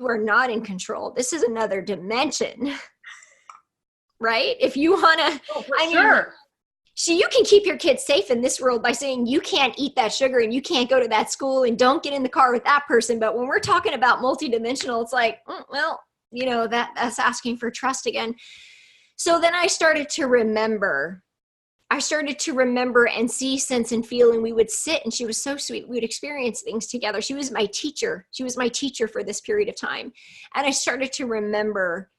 Speaker 2: are not in control. This is another dimension. Right? If you want to,
Speaker 1: Oh, for
Speaker 2: I mean,
Speaker 1: sure.
Speaker 2: you can keep your kids safe in this world by saying you can't eat that sugar and you can't go to that school and don't get in the car with that person. But when we're talking about multidimensional, it's like, well, that's asking for trust again. So then I started to remember. I started to remember and see, sense, and feel. And we would sit, and she was so sweet. We would experience things together. She was my teacher. She was my teacher for this period of time. And I started to remember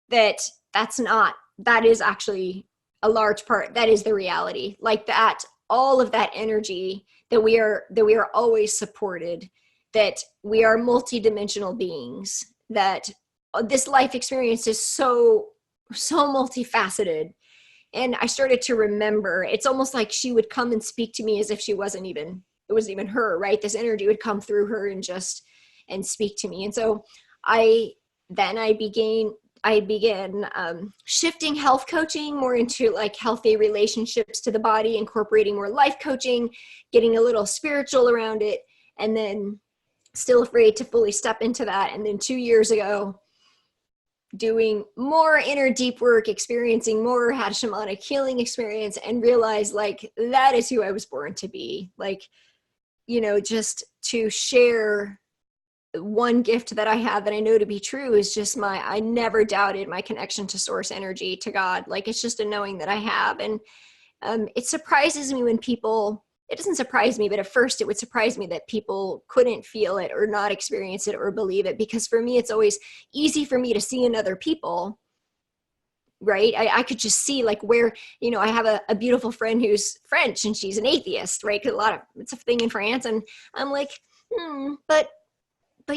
Speaker 2: that that is actually a large part. That is the reality. Like that, all of that energy that we are always supported, that we are multidimensional beings, that this life experience is so multifaceted. And I started to remember, it's almost like she would come and speak to me as if it wasn't even her, right? This energy would come through her and speak to me. And so I began shifting health coaching more into like healthy relationships to the body, incorporating more life coaching, getting a little spiritual around it, and then still afraid to fully step into that. And then 2 years ago, doing more inner deep work, experiencing more, had shamanic healing experience, and realized like that is who I was born to be. Like, just to share one gift that I have that I know to be true is just I never doubted my connection to source energy, to God. Like, it's just a knowing that I have. And it surprises me when people, it doesn't surprise me, but at first it would surprise me that people couldn't feel it or not experience it or believe it. Because for me, it's always easy for me to see in other people, right? I could just see like where, I have a beautiful friend who's French and she's an atheist, right? Because it's a thing in France. And I'm like, but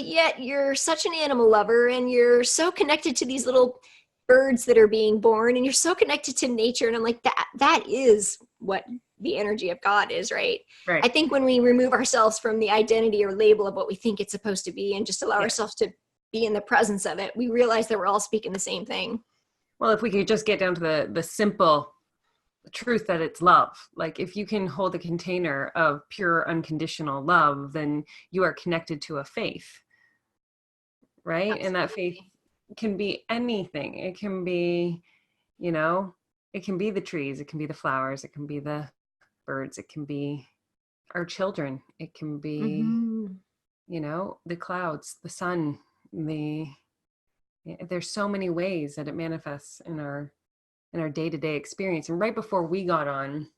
Speaker 2: yet you're such an animal lover and you're so connected to these little birds that are being born and you're so connected to nature. And I'm like, that is what the energy of God is, right?
Speaker 1: Right.
Speaker 2: I think when we remove ourselves from the identity or label of what we think it's supposed to be and just allow ourselves to be in the presence of it, we realize that we're all speaking the same thing.
Speaker 1: Well, if we could just get down to the simple truth that it's love. Like if you can hold a container of pure unconditional love, then you are connected to a faith, right?
Speaker 2: Absolutely.
Speaker 1: And that faith can be anything. It can be, it can be the trees, it can be the flowers, it can be the birds, it can be our children, it can be,
Speaker 2: Mm-hmm.
Speaker 1: the clouds, the sun, there's so many ways that it manifests in our day-to-day experience. And right before we got on,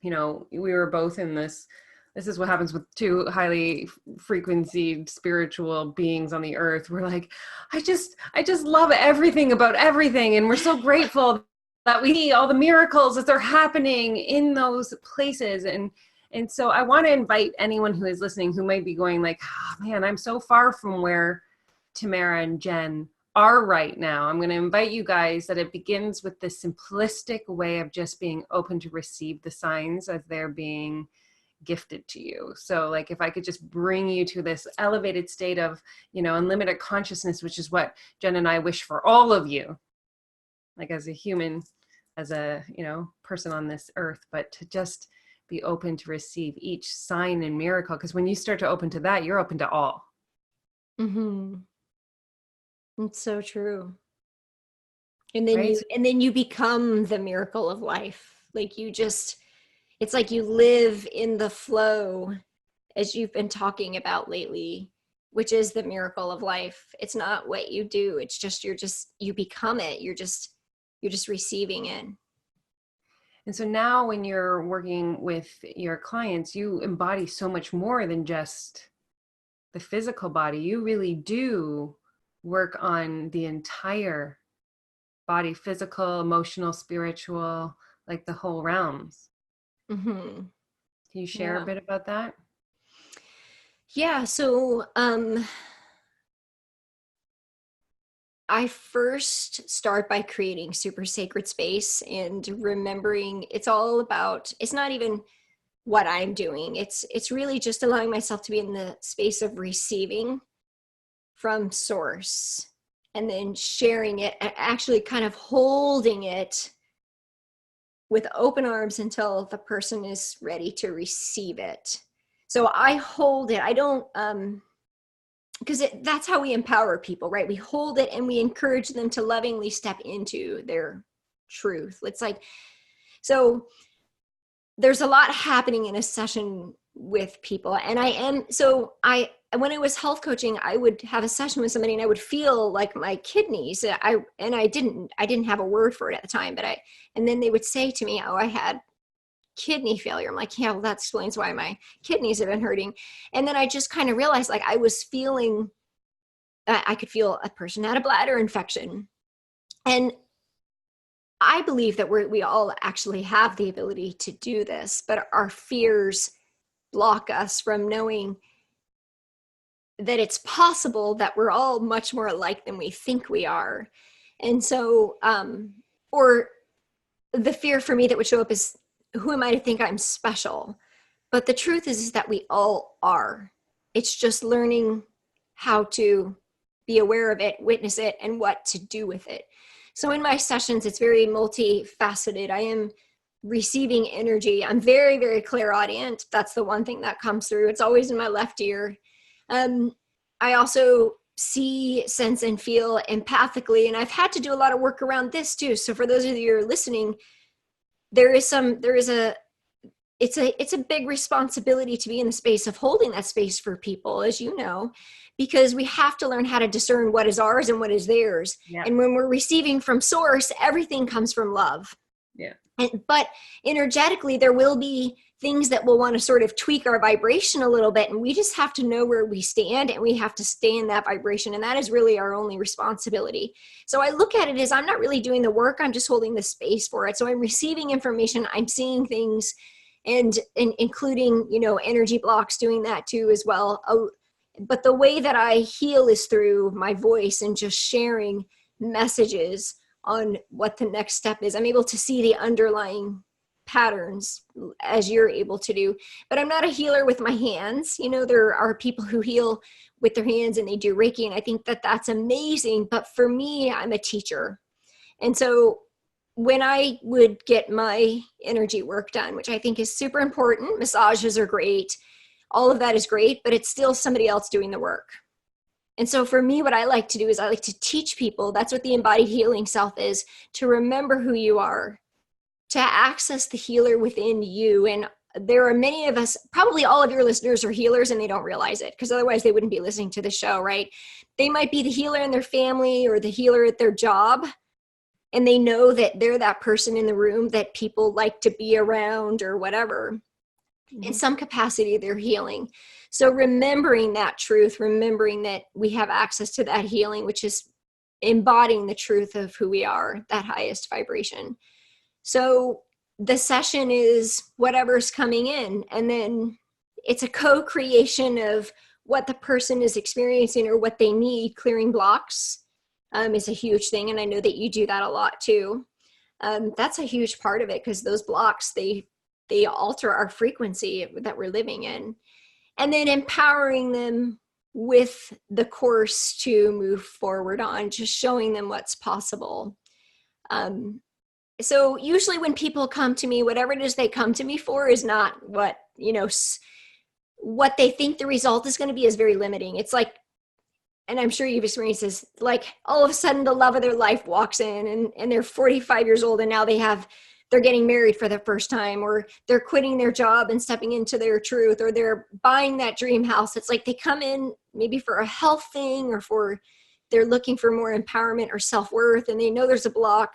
Speaker 1: we were both in this is what happens with two highly frequency spiritual beings on the earth. We're like, I just love everything about everything. And we're so grateful that we see all the miracles as they're happening in those places. And so I want to invite anyone who is listening who might be going like, oh man, I'm so far from where Tamara and Jen are right now. I'm going to invite you guys that it begins with this simplistic way of just being open to receive the signs as they're being gifted to you. So like if I could just bring you to this elevated state of, unlimited consciousness, which is what Jen and I wish for all of you, like as a human, as a, person on this earth, but to just be open to receive each sign and miracle. Because when you start to open to that, you're open to all.
Speaker 2: Mm-hmm. It's so true. And then
Speaker 1: Right?
Speaker 2: you become the miracle of life. Like it's like you live in the flow, as you've been talking about lately, which is the miracle of life. It's not what you do. It's just, you become it. You're just receiving it.
Speaker 1: And so now when you're working with your clients, you embody so much more than just the physical body. You really do work on the entire body, physical, emotional, spiritual, like the whole realms.
Speaker 2: Mm-hmm.
Speaker 1: Can you share a
Speaker 2: Yeah.
Speaker 1: bit about that?
Speaker 2: Yeah. So, I first start by creating super sacred space and remembering it's all about, it's not even what I'm doing. It's really just allowing myself to be in the space of receiving from source and then sharing it and actually kind of holding it with open arms until the person is ready to receive it. So I hold it. I don't because that's how we empower people, right? We hold it and we encourage them to lovingly step into their truth. It's like, so there's a lot happening in a session with people. And when I was health coaching, I would have a session with somebody and I would feel like my kidneys. I didn't have a word for it at the time, and then they would say to me, oh, I had kidney failure. I'm like, yeah, well, that explains why my kidneys have been hurting. And then I just kind of realized like I was feeling, I could feel a person had a bladder infection. And I believe that we all actually have the ability to do this, but our fears block us from knowing that it's possible that we're all much more alike than we think we are. And so, or the fear for me that would show up is, who am I to think I'm special? But the truth is that we all are. It's just learning how to be aware of it, witness it, and what to do with it. So in my sessions, it's very multifaceted. I am receiving energy. I'm very, very clairaudient. That's the one thing that comes through. It's always in my left ear. I also see, sense, and feel empathically, and I've had to do a lot of work around this too. So for those of you who are listening, it's a big responsibility to be in the space of holding that space for people, as you know, because we have to learn how to discern what is ours and what is theirs.
Speaker 1: Yeah.
Speaker 2: And when we're receiving from source, everything comes from love.
Speaker 1: Yeah.
Speaker 2: But energetically, there will be things that will want to sort of tweak our vibration a little bit. And we just have to know where we stand and we have to stay in that vibration. And that is really our only responsibility. So I look at it as I'm not really doing the work. I'm just holding the space for it. So I'm receiving information. I'm seeing things and including, energy blocks, doing that too as well. But the way that I heal is through my voice and just sharing messages on what the next step is. I'm able to see the underlying patterns as you're able to do, but I'm not a healer with my hands. There are people who heal with their hands and they do Reiki, and I think that that's amazing. But for me, I'm a teacher. And so when I would get my energy work done, which I think is super important, massages are great, all of that is great, but it's still somebody else doing the work. And so for me, what I like to do is I like to teach people, that's what the embodied healing self is, to remember who you are, to access the healer within you. And there are many of us, probably all of your listeners are healers and they don't realize it, because otherwise they wouldn't be listening to the show, right? They might be the healer in their family or the healer at their job, and they know that they're that person in the room that people like to be around or whatever. In some capacity, they're healing. So remembering that truth, remembering that we have access to that healing, which is embodying the truth of who we are, that highest vibration. So the session is whatever's coming in, and then it's a co-creation of what the person is experiencing or what they need. Clearing blocks is a huge thing, and I know that you do that a lot too. That's a huge part of it, because those blocks, they alter our frequency that we're living in. And then empowering them with the course to move forward on, just showing them what's possible. So usually when people come to me, whatever it is they come to me for is not what they think the result is going to be, is very limiting. It's like, and I'm sure you've experienced this, like all of a sudden the love of their life walks in, and they're 45 years old and now they're getting married for the first time, or they're quitting their job and stepping into their truth, or they're buying that dream house. It's like they come in maybe for a health thing, or they're looking for more empowerment or self-worth, and they know there's a block,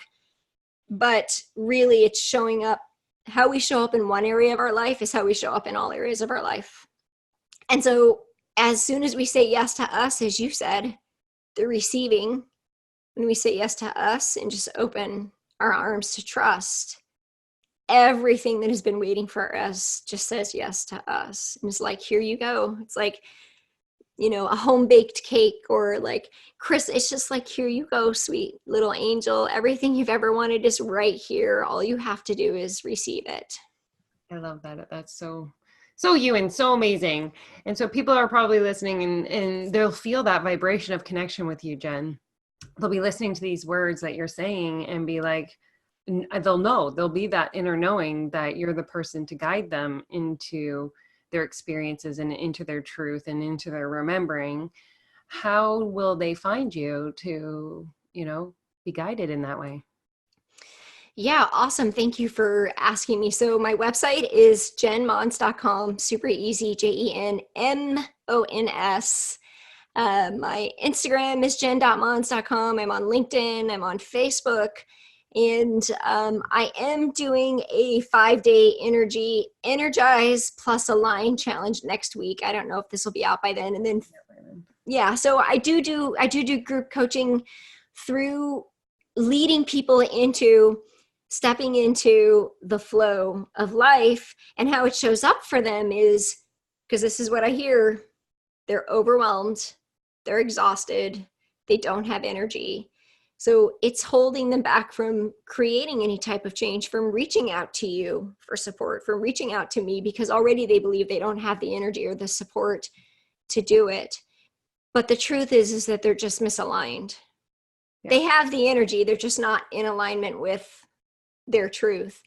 Speaker 2: but really it's showing up. How we show up in one area of our life is how we show up in all areas of our life. And so as soon as we say yes to us, as you said, the receiving, when we say yes to us and just open our arms to trust, everything that has been waiting for us just says yes to us. And it's like, here you go. It's like, a home baked cake, or like Chris, it's just like, here you go, sweet little angel. Everything you've ever wanted is right here. All you have to do is receive it.
Speaker 1: I love that. That's so you and so amazing. And so people are probably listening and they'll feel that vibration of connection with you, Jen. They'll be listening to these words that you're saying and be like, there'll be that inner knowing that you're the person to guide them into their experiences and into their truth and into their remembering. How will they find you to, be guided in that way?
Speaker 2: Yeah, awesome. Thank you for asking me. So my website is jenmons.com, super easy, JenMons. My Instagram is jen.mons.com. I'm on LinkedIn. I'm on Facebook. And I am doing a 5-day energize plus align challenge next week. I don't know if this will be out by then. And then, yeah, so I do group coaching through leading people into stepping into the flow of life. And how it shows up for them is, because this is what I hear, they're overwhelmed, they're exhausted, they don't have energy. So it's holding them back from creating any type of change, from reaching out to you for support, from reaching out to me, because already they believe they don't have the energy or the support to do it. But the truth is that they're just misaligned. Yeah. They have the energy, they're just not in alignment with their truth.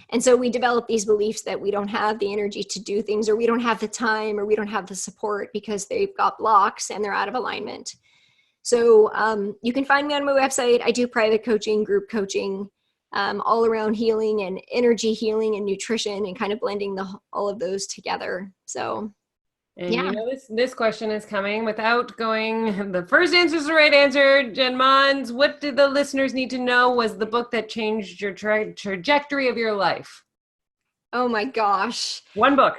Speaker 2: And so we develop these beliefs that we don't have the energy to do things, or we don't have the time, or we don't have the support because they've got blocks and they're out of alignment. So you can find me on my website. I do private coaching, group coaching, all around healing and energy healing and nutrition, and kind of blending all of those together. So,
Speaker 1: and yeah. This question is coming without going, the first answer is the right answer. Jen Mons, what did the listeners need to know was the book that changed your trajectory of your life?
Speaker 2: Oh my gosh.
Speaker 1: One book.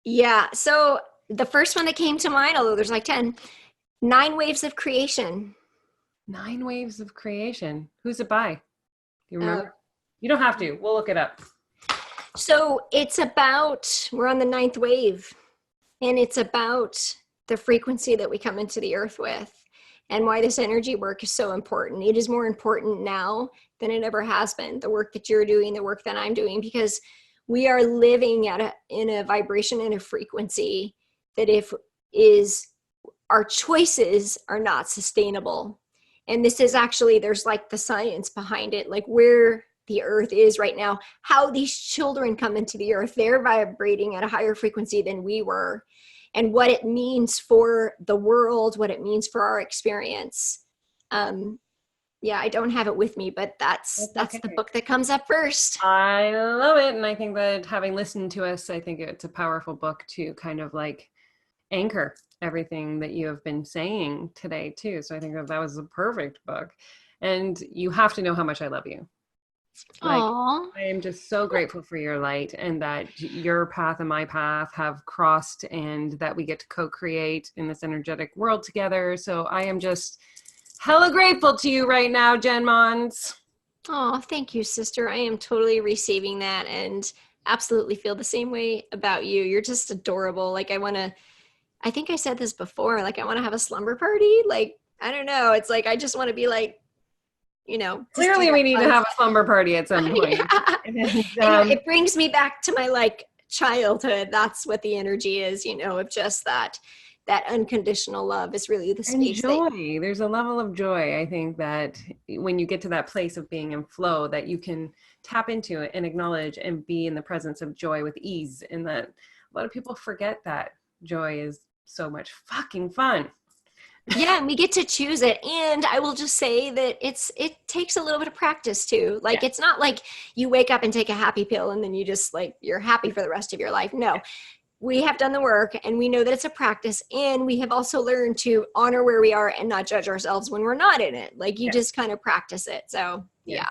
Speaker 2: Yeah. So the first one that came to mind, although there's like 10, 9 Waves of Creation.
Speaker 1: 9 Waves of Creation. Who's it by? Do you remember? You don't have to. We'll look it up.
Speaker 2: So it's about, we're on the 9th wave, and it's about the frequency that we come into the earth with, and why this energy work is so important. It is more important now than it ever has been. The work that you're doing, the work that I'm doing, because we are living in a vibration and a frequency that our choices are not sustainable. And this is actually, there's like the science behind it, like where the earth is right now, how these children come into the earth, they're vibrating at a higher frequency than we were, and what it means for the world, what it means for our experience. Yeah, I don't have it with me, but that's okay. The book that comes up first.
Speaker 1: I love it. And I think that having listened to us, I think it's a powerful book to kind of like anchor everything that you have been saying today too. So I think that was a perfect book. And you have to know how much I love you. Like,
Speaker 2: aww.
Speaker 1: I am just so grateful for your light, and that your path and my path have crossed, and that we get to co-create in this energetic world together. So I am just hella grateful to you right now, Jen Mons.
Speaker 2: Oh, thank you, sister. I am totally receiving that, and absolutely feel the same way about you. You're just adorable. Like, I think I said this before, like I want to have a slumber party. Like, I don't know. It's like, I just want to be like,
Speaker 1: clearly we need to have a slumber party at some point.
Speaker 2: Yeah. And, it brings me back to my like childhood. That's what the energy is, of just that unconditional love is really the space.
Speaker 1: And joy. There's a level of joy, I think, that when you get to that place of being in flow, that you can tap into it and acknowledge and be in the presence of joy with ease. And that a lot of people forget that joy is so much fucking fun.
Speaker 2: Yeah, and we get to choose it. And I will just say that it takes a little bit of practice too. Like, It's not like you wake up and take a happy pill and then you just like, you're happy for the rest of your life. No, we have done the work, and we know that it's a practice. And we have also learned to honor where we are and not judge ourselves when we're not in it. Like, you just kind of practice it. So yeah.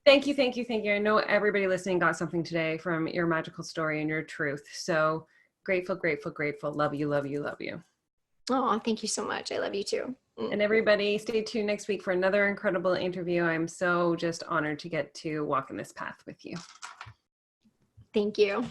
Speaker 1: Thank you. Thank you. Thank you. I know everybody listening got something today from your magical story and your truth. So grateful, grateful, grateful. Love you, love you, love you.
Speaker 2: Oh, thank you so much. I love you too.
Speaker 1: And everybody, stay tuned next week for another incredible interview. I'm so just honored to get to walk in this path with you.
Speaker 2: Thank you.